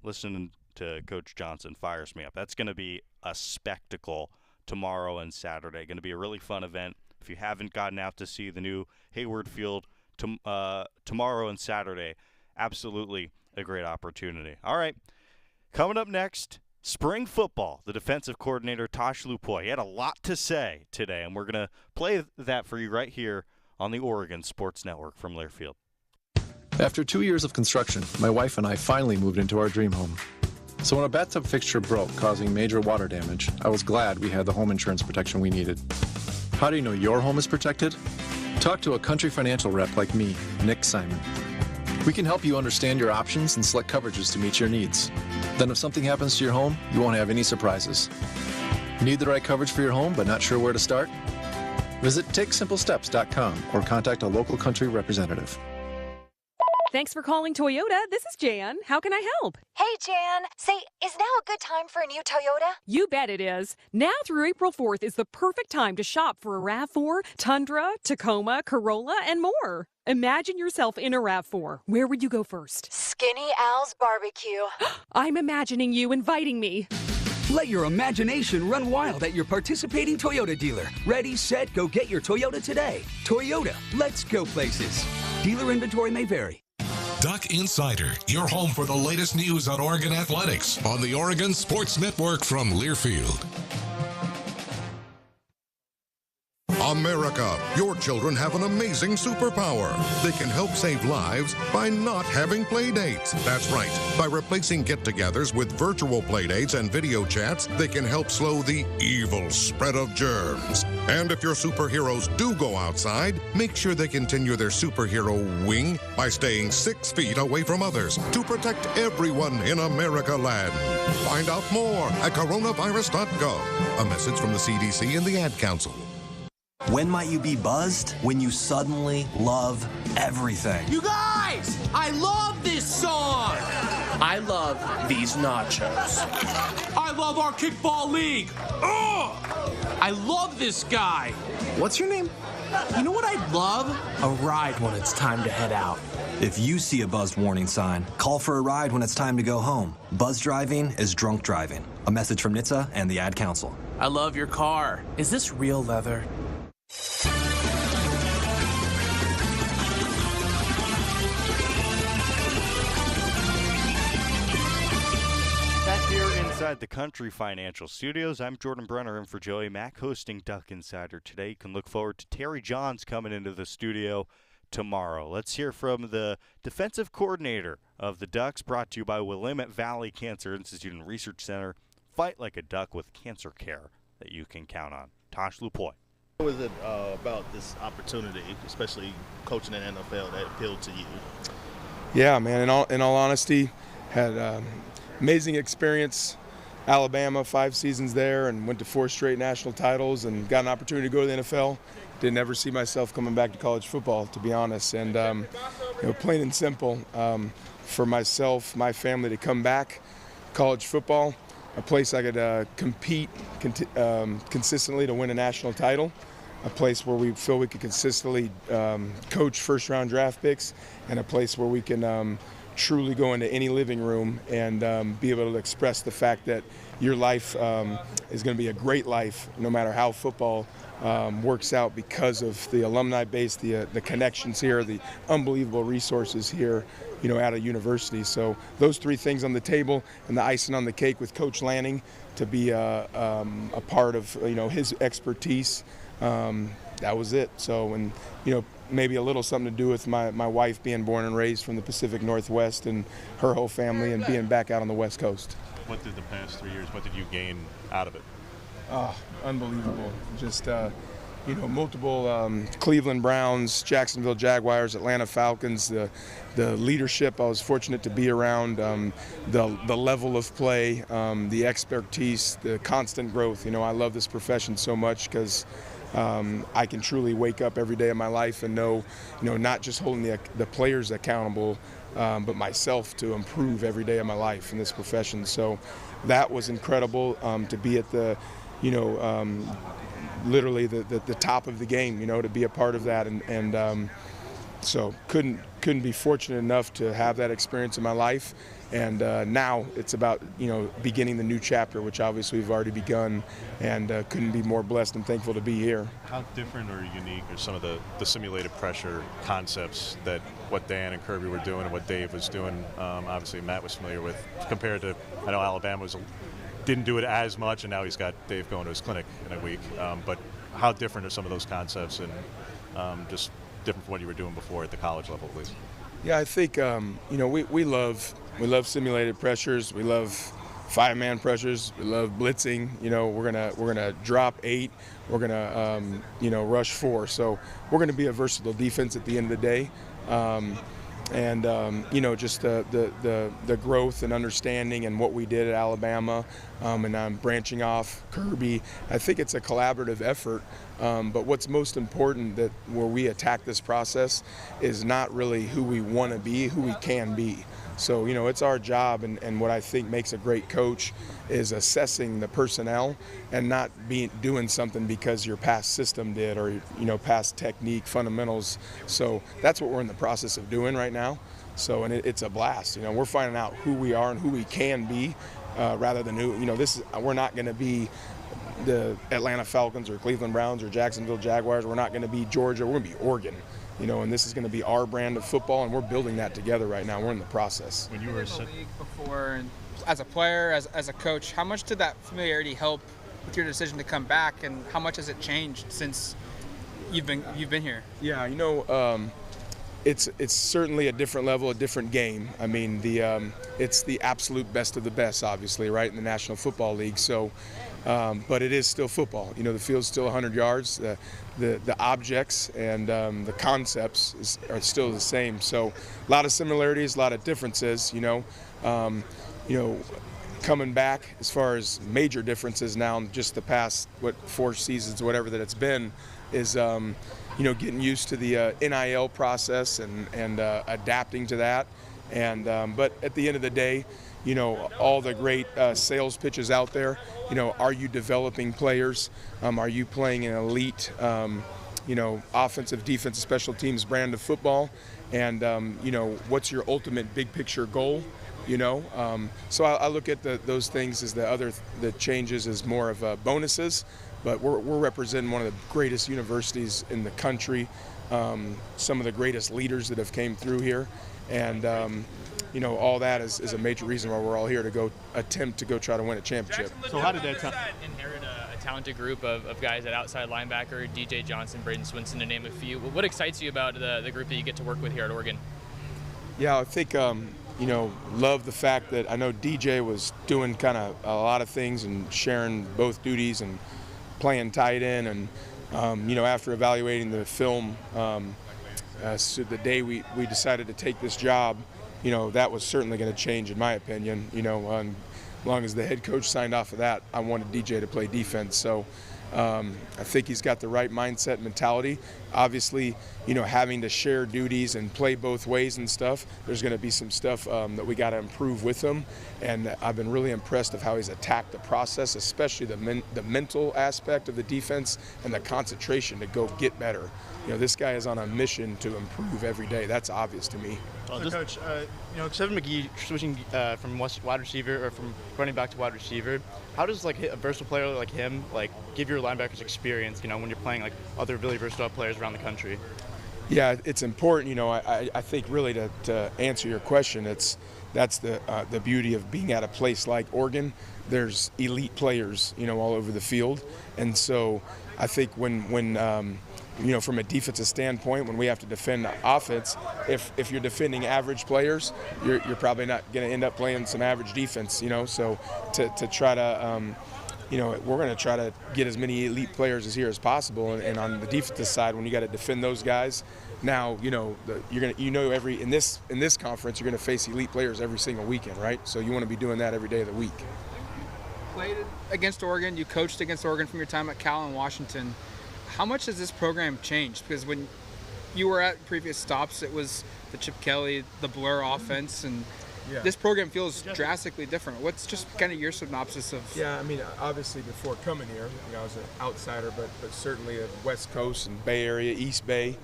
Listening to Coach Johnson fires me up. That's going to be a spectacle tomorrow and Saturday. Going to be a really fun event. If you haven't gotten out to see the new Hayward Field tomorrow and Saturday, absolutely a great opportunity. All right, coming up next, spring football. The defensive coordinator, Tosh Lupoy. He had a lot to say today, and we're going to play that for you right here on the Oregon Sports Network from Learfield. After 2 years of construction, my wife and I finally moved into our dream home. So when a bathtub fixture broke, causing major water damage, I was glad we had the home insurance protection we needed. How do you know your home is protected? Talk to a Country Financial rep like me, Nick Simon. We can help you understand your options and select coverages to meet your needs. Then if something happens to your home, you won't have any surprises. Need the right coverage for your home but not sure where to start? Visit TakeSimpleSteps.com or contact a local country representative. Thanks for calling Toyota. This is Jan. How can I help? Hey, Jan. Say, is now a good time for a new Toyota? You bet it is. Now through April 4th is the perfect time to shop for a RAV4, Tundra, Tacoma, Corolla, and more. Imagine yourself in a RAV4. Where would you go first? Skinny Al's Barbecue. I'm imagining you inviting me. Let your imagination run wild at your participating Toyota dealer. Ready, set, go get your Toyota today. Toyota, let's go places. Dealer inventory may vary. Duck Insider, your home for the latest news on Oregon athletics on the Oregon Sports Network from Learfield. America, your children have an amazing superpower. They can help save lives by not having play dates. That's right. By replacing get-togethers with virtual play dates and video chats, they can help slow the evil spread of germs. And if your superheroes do go outside, make sure they continue their superhero wing by staying 6 feet away from others to protect everyone in America land. Find out more at coronavirus.gov. A message from the CDC and the Ad Council. When might you be buzzed? When you suddenly love everything. You guys, I love this song. I love these nachos. I love our kickball league. Ugh! I love this guy. What's your name? You know what I'd love? A ride when it's time to head out. If you see a buzzed warning sign, call for a ride when it's time to go home. Buzz driving is drunk driving. A message from NHTSA and the Ad Council. I love your car. Is this real leather? Back here inside the Country Financial Studios, I'm Jordan Brenner in for Joey Mack hosting Duck Insider today. You can look forward to Terry Johns coming into the studio tomorrow. Let's hear from the defensive coordinator of the Ducks, brought to you by Willamette Valley Cancer Institute and Research Center. Fight like a duck with cancer care that you can count on. Tosh Lupoy. What was it about this opportunity, especially coaching in the NFL, that appealed to you? Yeah, man, in all honesty, had amazing experience. Alabama, 5 seasons there, and went to 4 straight national titles and got an opportunity to go to the NFL. Didn't ever see myself coming back to college football, to be honest. And, plain and simple, for myself, my family to come back, college football, a place I could compete consistently to win a national title, a place where we feel we could consistently coach first-round draft picks, and a place where we can truly go into any living room and be able to express the fact that your life is going to be a great life no matter how football works out, because of the alumni base, the connections here, the unbelievable resources here, at a university. So those 3 things on the table, and the icing on the cake with Coach Lanning to be a part of his expertise. That was it. So, and maybe a little something to do with my wife being born and raised from the Pacific Northwest and her whole family, and being back out on the West Coast. What did the past 3 years, what did you gain out of it? Unbelievable. Just, multiple Cleveland Browns, Jacksonville Jaguars, Atlanta Falcons, the leadership I was fortunate to be around, the level of play, the expertise, the constant growth. I love this profession so much because I can truly wake up every day of my life and know, not just holding the players accountable, but myself to improve every day of my life in this profession. So that was incredible, to be at the, literally the top of the game, to be a part of that. And so couldn't be fortunate enough to have that experience in my life. And now it's about, beginning the new chapter, which obviously we've already begun, and couldn't be more blessed and thankful to be here. How different or unique are some of the simulated pressure concepts that what Dan and Kirby were doing and what Dave was doing, obviously Matt was familiar with, compared to, I know Alabama didn't do it as much, and now he's got Dave going to his clinic in a week. But how different are some of those concepts, and just different from what you were doing before at the college level, at least? Yeah, I think we love simulated pressures. We love 5-man pressures. We love blitzing. We're gonna drop 8. We're gonna rush 4. So we're gonna be a versatile defense at the end of the day. you know, just the growth and understanding and what we did at Alabama, and I'm branching off Kirby. I think it's a collaborative effort, but what's most important that where we attack this process is not really who we want to be, who we can be. So, you know, it's our job, and what I think makes a great coach is assessing the personnel and not doing something because your past system did or, you know, past technique, fundamentals. So that's what we're in the process of doing right now. So, and it's a blast. You know, we're finding out who we are and who we can be rather than who, you know, we're not going to be the Atlanta Falcons or Cleveland Browns or Jacksonville Jaguars. We're not going to be Georgia. We're going to be Oregon. You know, and this is going to be our brand of football, and we're building that together right now. We're in the process. When you were in the league before, as a player, as a coach, how much did that familiarity help with your decision to come back, and how much has it changed since you've been here? Yeah, you know, it's certainly a different level, a different game. I mean, it's the absolute best of the best, obviously, right, in the National Football League. So, but it is still football. You know, the field's still 100 yards. The objects and the concepts are still the same. So a lot of similarities, a lot of differences, you know. Coming back as far as major differences now in just the past, 4 seasons, whatever that it's been, is, you know, getting used to the NIL process and adapting to that. And but at the end of the day, you know, all the great sales pitches out there, you know, are you developing players? Are you playing an elite, you know, offensive, defensive, special teams brand of football? And, you know, what's your ultimate big picture goal? You know, so I look at those things as the changes as more of bonuses, but we're representing one of the greatest universities in the country, some of the greatest leaders that have came through here, and you know, all that is a major reason why we're all here to go attempt to go try to win a championship. So how did that inherit a talented group of guys at outside linebacker, DJ Johnson, Braden Swinson, to name a few? What excites you about the group that you get to work with here at Oregon? Yeah, I think you know, love the fact that I know DJ was doing kind of a lot of things and sharing both duties and playing tight end, and you know, after evaluating the film, so the day we decided to take this job, you know, that was certainly going to change, in my opinion. You know, as long as the head coach signed off of that, I wanted DJ to play defense. So I think he's got the right mindset, mentality. Obviously, you know, having to share duties and play both ways and stuff, there's going to be some stuff that we got to improve with him. And I've been really impressed of how he's attacked the process, especially the mental aspect of the defense and the concentration to go get better. You know, this guy is on a mission to improve every day. That's obvious to me. So Coach, you know, Kevin McGee switching from wide receiver or from running back to wide receiver, how does like a versatile player like him like give your linebackers experience? You know, when you're playing like other really versatile players around the country. Yeah, it's important. You know, I think really to answer your question, that's the beauty of being at a place like Oregon. There's elite players, you know, all over the field, and so I think when you know, from a defensive standpoint, when we have to defend offense, if you're defending average players, you're probably not going to end up playing some average defense, you know. So to try to, you know, we're going to try to get as many elite players as here as possible. And on the defensive side, when you got to defend those guys, now, you know, in this conference, you're going to face elite players every single weekend, right? So you want to be doing that every day of the week. Played against Oregon, you coached against Oregon from your time at Cal and Washington. How much has this program changed? Because when you were at previous stops, it was the Chip Kelly, the Blur offense, and this program feels drastically different. What's just kind of your synopsis of? Yeah, I mean, obviously before coming here, you know, I was an outsider, but certainly a West Coast and Bay Area, East Bay,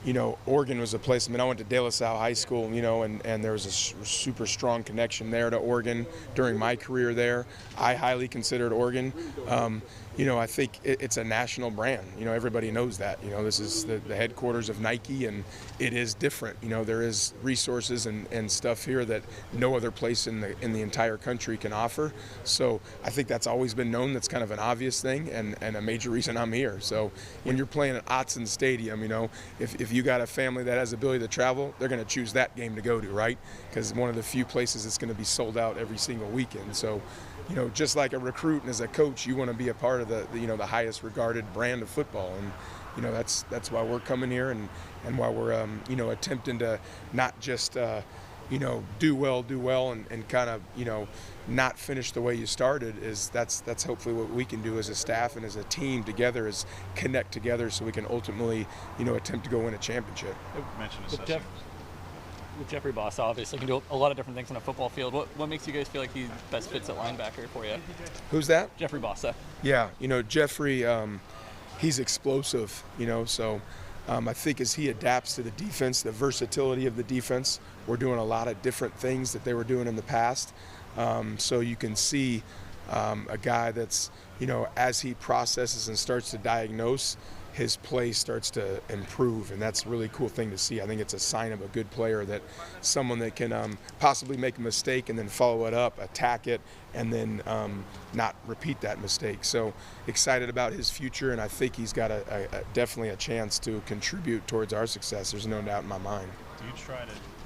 you know, Oregon was a place. I mean, I went to De La Salle High School, you know, and there was a super strong connection there to Oregon during my career there. I highly considered Oregon. You know, I think it's a national brand. You know, everybody knows that. You know, this is the headquarters of Nike, and it is different. You know, there is resources and stuff here that no other place in the entire country can offer. So I think that's always been known. That's kind of an obvious thing and a major reason I'm here. So when you're playing at Autzen Stadium, you know, if you got a family that has the ability to travel, they're going to choose that game to go to, right? Because one of the few places that's going to be sold out every single weekend. So, you know, just like a recruit and as a coach, you want to be a part of the highest regarded brand of football. And, that's why we're coming here and why we're attempting to not just do well and kind of not finish the way you started. That's hopefully what we can do as a staff and as a team together, is connect together so we can ultimately attempt to go win a championship. With Jeffrey Boss, obviously can do a lot of different things on a football field. What makes you guys feel like he best fits at linebacker for you? Who's that? Jeffrey Bossa. Yeah, Jeffrey, he's explosive, so I think as he adapts to the defense, the versatility of the defense, we're doing a lot of different things that they were doing in the past. So you can see a guy that's, as he processes and starts to diagnose, his play starts to improve, and that's a really cool thing to see. I think it's a sign of a good player, that someone that can possibly make a mistake and then follow it up, attack it, and then not repeat that mistake. So excited about his future, and I think he's got definitely a chance to contribute towards our success. There's no doubt in my mind. Do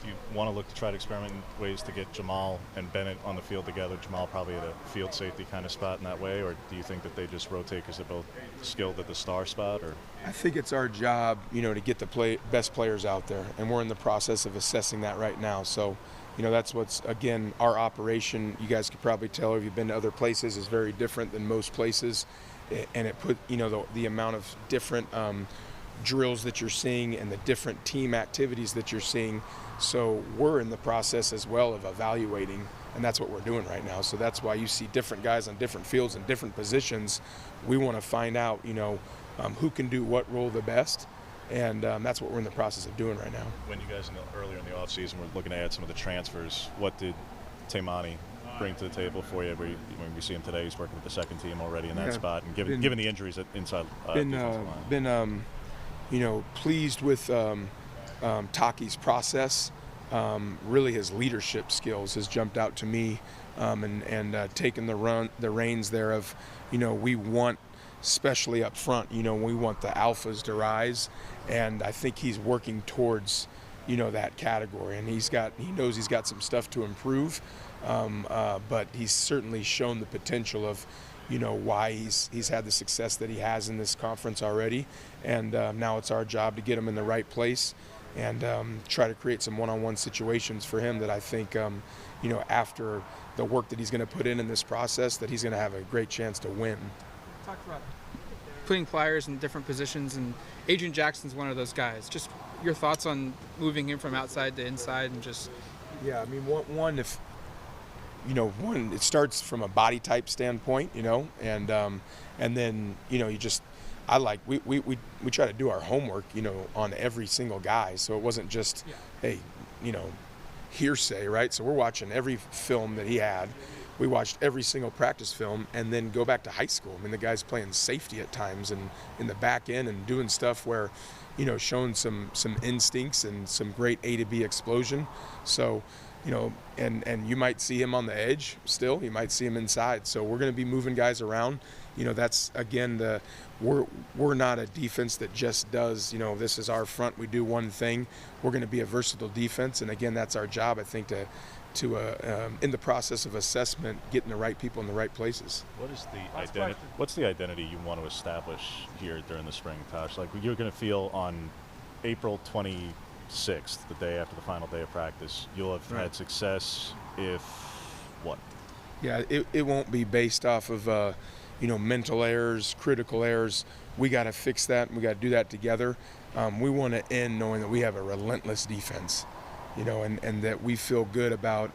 you want to look to try to experiment in ways to get Jamal and Bennett on the field together? Jamal probably at a field safety kind of spot in that way, or do you think that they just rotate because they're both skilled at the star spot? Or I think it's our job, to get the best players out there, and we're in the process of assessing that right now. So, that's what's, again, our operation. You guys could probably tell if you've been to other places, is very different than most places, and it put, the amount of different drills that you're seeing and the different team activities that you're seeing. So we're in the process as well of evaluating, and that's what we're doing right now. So that's why you see different guys on different fields and different positions. We want to find out, who can do what role the best, and that's what we're in the process of doing right now. When you guys earlier in the offseason were looking to add some of the transfers, what did Taimani bring to the table for you? When we see him today, he's working with the second team already in that spot, and given the injuries inside defensive line. Pleased with Taki's process. Really, his leadership skills has jumped out to me, and taking the reins there of, we want, especially up front, we want the alphas to rise, and I think he's working towards, that category, and he knows he's got some stuff to improve, but he's certainly shown the potential of, why he's had the success that he has in this conference already, and now it's our job to get him in the right place and try to create some one-on-one situations for him that I think, after the work that he's going to put in this process, that he's going to have a great chance to win. Talked about putting players in different positions, and Adrian Jackson's one of those guys. Just your thoughts on moving him from outside to inside, and just... Yeah, I mean, one, it starts from a body type standpoint, and then, we try to do our homework, on every single guy. So it wasn't just, hearsay, right? So we're watching every film that he had. We watched every single practice film, and then go back to high school. I mean, the guy's playing safety at times and in the back end and doing stuff where, showing some instincts and some great A to B explosion. So, and you might see him on the edge still. You might see him inside. So we're going to be moving guys around. That's, again, we're not a defense that just does, this is our front, we do one thing. We're going to be a versatile defense, and again, that's our job, I think, to in the process of assessment, getting the right people in the right places. What's the identity you want to establish here during the spring, Tosh? Like, you're going to feel on April 26th, the day after the final day of practice, you'll have had success if what? Yeah, it won't be based off of mental errors, critical errors. We got to fix that, and we got to do that together. We want to end knowing that we have a relentless defense, and that we feel good about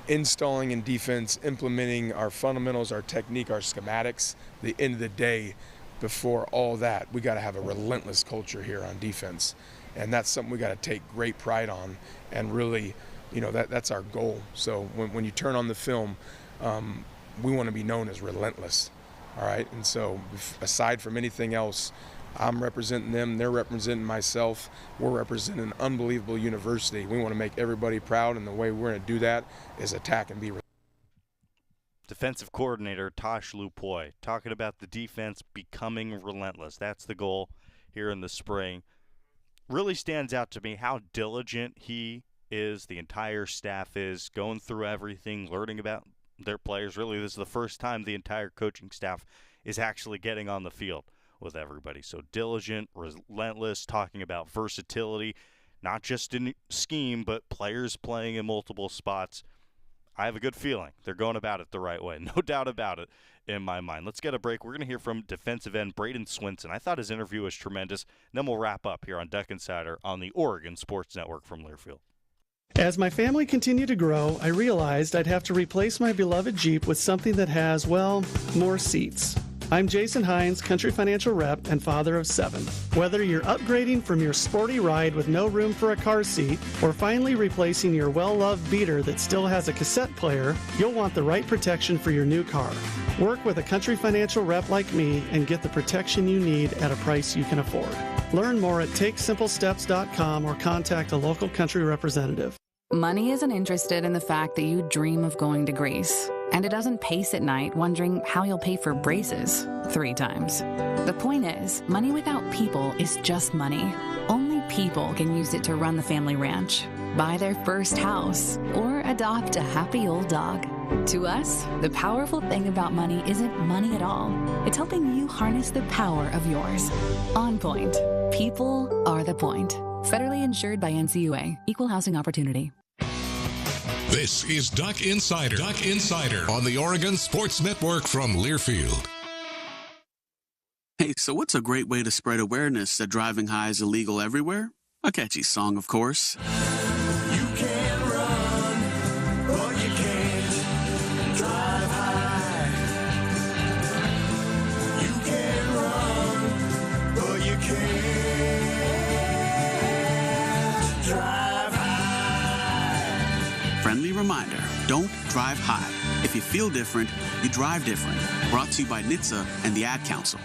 installing in defense, implementing our fundamentals, our technique, our schematics. The end of the day, before all that, we got to have a relentless culture here on defense, and that's something we got to take great pride on, and really, that's our goal. So when you turn on the film, we want to be known as relentless, all right? And so aside from anything else, I'm representing them, they're representing myself, we're representing an unbelievable university. We want to make everybody proud, and the way we're going to do that is attack and be relentless. Defensive coordinator Tosh Lupoy talking about the defense becoming relentless. That's the goal here in the spring. Really stands out to me how diligent he is, the entire staff is, going through everything, learning about their players. Really, this is the first time the entire coaching staff is actually getting on the field. with everybody. So diligent, relentless, talking about versatility, not just in scheme, but players playing in multiple spots. I have a good feeling they're going about it the right way. No doubt about it in my mind. Let's get a break. We're going to hear from defensive end Braden Swinson. I thought his interview was tremendous. Then we'll wrap up here on Duck Insider on the Oregon Sports Network from Learfield. As my family continued to grow, I realized I'd have to replace my beloved Jeep with something that has, well, more seats. I'm Jason Hines, Country Financial Rep and father of 7. Whether you're upgrading from your sporty ride with no room for a car seat or finally replacing your well-loved beater that still has a cassette player, you'll want the right protection for your new car. Work with a Country Financial Rep like me and get the protection you need at a price you can afford. Learn more at TakeSimpleSteps.com or contact a local Country representative. Money isn't interested in the fact that you dream of going to Greece, and it doesn't pace at night wondering how you'll pay for braces 3 times. The point is, money without people is just money. Only people can use it to run the family ranch, buy their first house, or adopt a happy old dog. To us, the powerful thing about money isn't money at all. It's helping you harness the power of yours. On Point. People are the point. Federally insured by NCUA. Equal housing opportunity. This is Duck Insider. Duck Insider on the Oregon Sports Network from Learfield. Hey, so what's a great way to spread awareness that driving high is illegal everywhere? A catchy song, of course. You can run, but you can't drive high. You can run, but you can't drive high. Friendly reminder, don't drive high. If you feel different, you drive different. Brought to you by NHTSA and the Ad Council.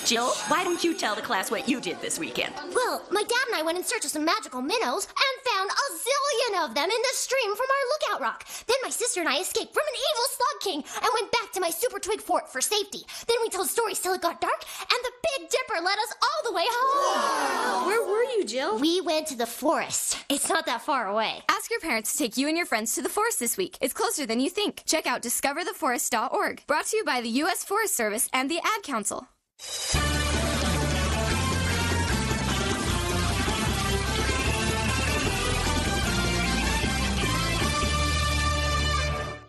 Jill, why don't you tell the class what you did this weekend? Well, my dad and I went in search of some magical minnows and found a zillion of them in the stream from our lookout rock. Then my sister and I escaped from an evil slug king and went back to my super twig fort for safety. Then we told stories till it got dark, and the Big Dipper led us all the way home. Wow. Where were you, Jill? We went to the forest. It's not that far away. Ask your parents to take you and your friends to the forest this week. It's closer than you think. Check out discovertheforest.org. Brought to you by the U.S. Forest Service and the Ad Council.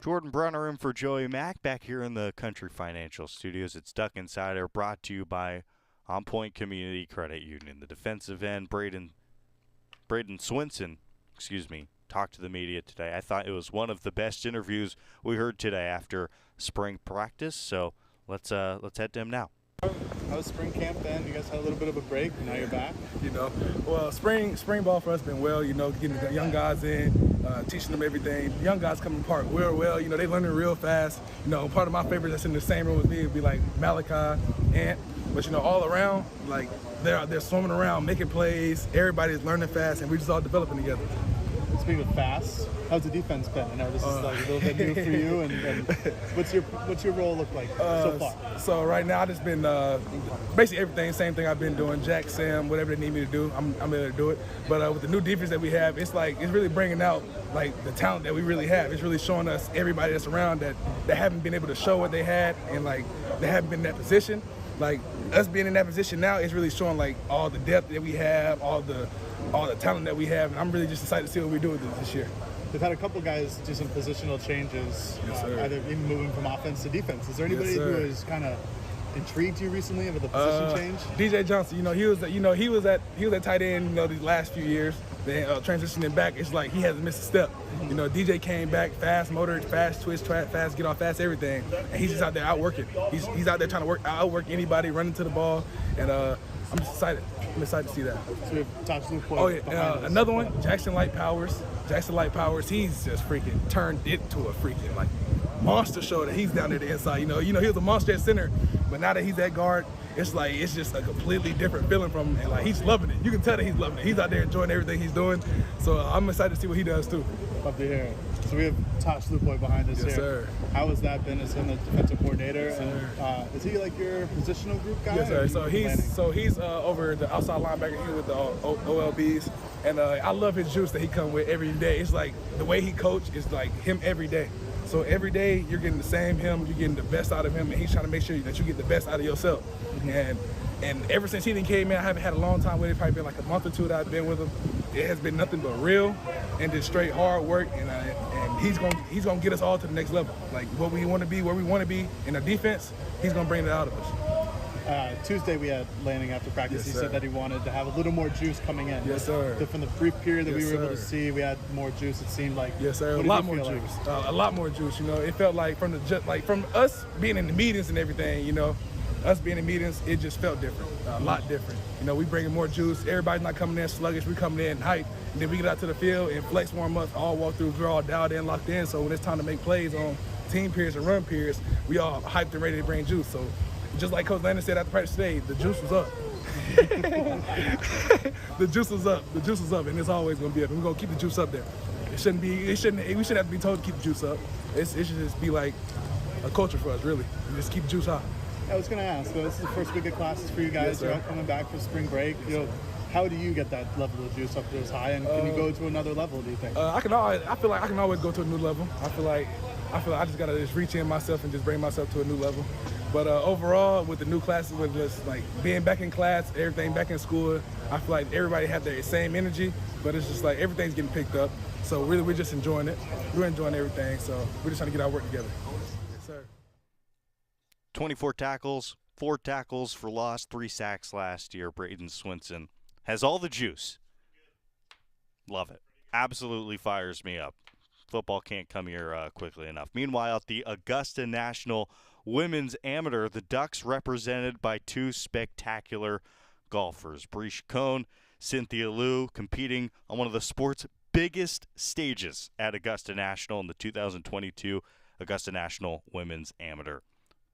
Jordan Brunner in for Joey Mack back here in the Country Financial Studios. It's Duck Insider brought to you by On Point Community Credit Union. The defensive end, Braden Swinson, talked to the media today. I thought it was one of the best interviews we heard today after spring practice. So let's head to him now. How was spring camp then? You guys had a little bit of a break, and now you're back? Well, spring ball for us been well, getting the young guys in, teaching them everything. Young guys coming apart real well, they learning real fast. Part of my favorite that's in the same room with me would be like Malachi, Ant, but all around, like they're swimming around, making plays, everybody's learning fast, and we're just all developing together. Speaking of fast, how's the defense been? I know this is like a little bit new for you, and what's your role look like so far? So right now, I've just been basically everything, same thing I've been doing. Jack, Sam, whatever they need me to do, I'm able to do it. But with the new defense that we have, it's really bringing out like the talent that we really have. It's really showing us everybody that's around that haven't been able to show what they had, and like they haven't been in that position. Like us being in that position now is really showing like all the depth that we have, all the talent that we have, and I'm really just excited to see what we do with this year. They've had a couple guys do some positional changes, either even moving from offense to defense. Is there anybody who has kind of intrigued you recently with the position change? DJ Johnson, he was at tight end, these last few years. Then transitioning back, it's like he hasn't missed a step. DJ came back fast motor, fast twist, fast get off, fast everything, and he's just out there outworking. He's out there trying to outwork anybody, running to the ball, and I'm just excited. I'm excited to see that. So we have top two points. Oh yeah, another one, Jackson Light Powers. He's just freaking turned it to a freaking like monster show that he's down there the inside. He was a monster at center, but now that he's at guard, it's just a completely different feeling from him, and like he's loving it. You can tell that he's loving it. He's out there enjoying everything he's doing. So I'm excited to see what he does too. Love to hear it. So we have Tosh Lupoy behind us here. Yes, sir. How has that been as him the defensive coordinator? Yes, and is he like your positional group guy? Yes, sir. So he's over the outside linebacker. He's with the OLBs, and I love his juice that he comes with every day. It's like the way he coaches is like him every day. So every day you're getting the same him, you're getting the best out of him, and he's trying to make sure that you get the best out of yourself. And ever since he came in, I haven't had a long time with him. Probably been like a month or two that I've been with him. It has been nothing but real and just straight hard work. And he's gonna get us all to the next level. Like what we want to be, where we want to be in our defense, he's gonna bring it out of us. Tuesday we had Lanning after practice. He said that he wanted to have a little more juice coming in. Yes, sir. From the brief period that we were able to see, we had more juice. It seemed like. Yes, sir. A lot more juice. A lot more juice. You know, it felt like from us being in the meetings and everything. You know, us being in meetings, it just felt different. A lot different. You know, we bringing more juice. Everybody's not coming in sluggish. We coming in hype. And then we get out to the field and flex warm up, all walk through. We're all dialed in, locked in. So when it's time to make plays on team periods and run periods, we all hyped and ready to bring juice. So. Just like Coach Landon said after practice today, the juice was up. The juice was up. The juice was up, and it's always going to be up. And we're going to keep the juice up there. We shouldn't have to be told to keep the juice up. It should just be like a culture for us, really. We just keep the juice high. I was going to ask, so this is the first week of classes for you guys. Yes, You're all coming back for spring break. Yes, you know, how do you get that level of juice up there as high, and can you go to another level, do you think? I feel like I can always go to a new level. I feel like I just got to just reach in myself and just bring myself to a new level. But overall, with the new classes, with just like being back in class, everything back in school, I feel like everybody have their same energy, but it's just like everything's getting picked up. So really, we're just enjoying it. We're enjoying everything. So we're just trying to get our work together. Yes, sir. 24 tackles, 4 tackles for loss, 3 sacks last year. Braden Swinson has all the juice. Love it. Absolutely fires me up. Football can't come here quickly enough. Meanwhile, at the Augusta National Women's Amateur, the Ducks represented by 2 spectacular golfers. Bree Chacon, Cynthia Liu, competing on one of the sport's biggest stages at Augusta National in the 2022 Augusta National Women's Amateur,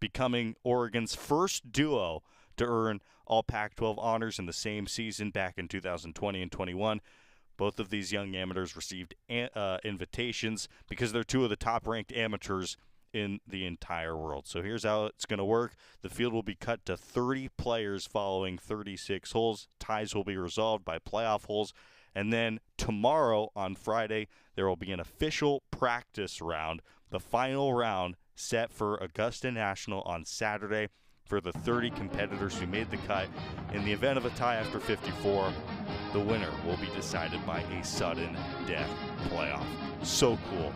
becoming Oregon's first duo to earn all Pac-12 honors in the same season back in 2020 and 21. Both of these young amateurs received invitations because they're 2 of the top-ranked amateurs in the entire world. So here's how it's going to work. The field will be cut to 30 players following 36 holes. Ties will be resolved by playoff holes. And then tomorrow, on Friday, there will be an official practice round, the final round set for Augusta National on Saturday for the 30 competitors who made the cut. In the event of a tie after 54, the winner will be decided by a sudden death playoff. So cool.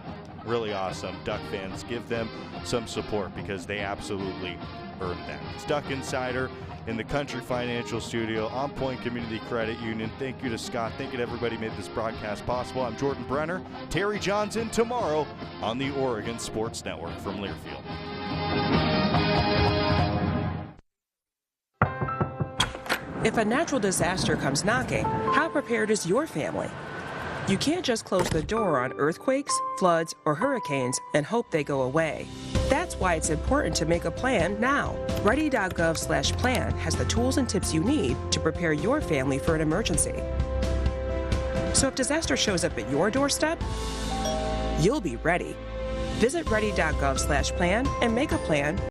Really awesome. Duck fans, give them some support because they absolutely earned that. It's Duck Insider in the Country Financial Studio, On Point Community Credit Union. Thank you to Scott. Thank you to everybody who made this broadcast possible. I'm Jordan Brenner. Terry Johnson tomorrow on the Oregon Sports Network from Learfield. If a natural disaster comes knocking, how prepared is your family? You can't just close the door on earthquakes, floods, or hurricanes and hope they go away. That's why it's important to make a plan now. Ready.gov/plan has the tools and tips you need to prepare your family for an emergency. So if disaster shows up at your doorstep, you'll be ready. Visit ready.gov/plan and make a plan